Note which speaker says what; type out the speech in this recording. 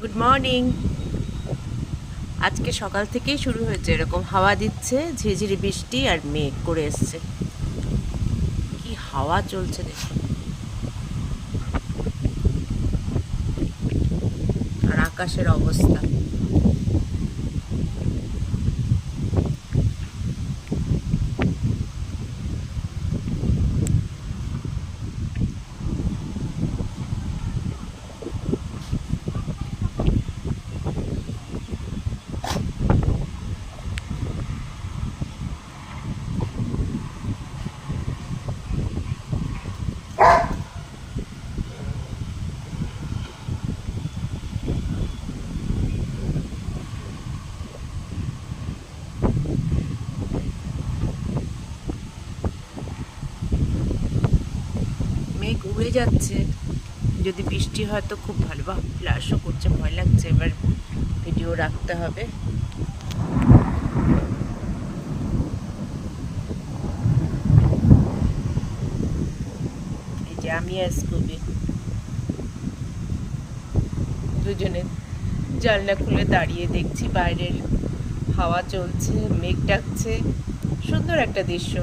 Speaker 1: Good morning. আজকে সকাল থেকেই শুরু হয়েছে, এরকম হাওয়া দিচ্ছে, ঝিরঝিরি বৃষ্টি আর মেঘ করে এসছে। কি হাওয়া চলছে দেখুন, আর আকাশের অবস্থা। মেঘ উড়ে যাচ্ছে, যদি বৃষ্টি হয় তো খুব ভালো। বা ফ্ল্যাশও করছে, ভয় লাগছে, এবার ভিডিও রাখতে হবে। এই যে আমি আর স্কুবি দুজনে জানলা খুলে দাঁড়িয়ে দেখছি বাইরের হাওয়া চলছে, মেঘ ডাকছে, সুন্দর একটা দৃশ্য।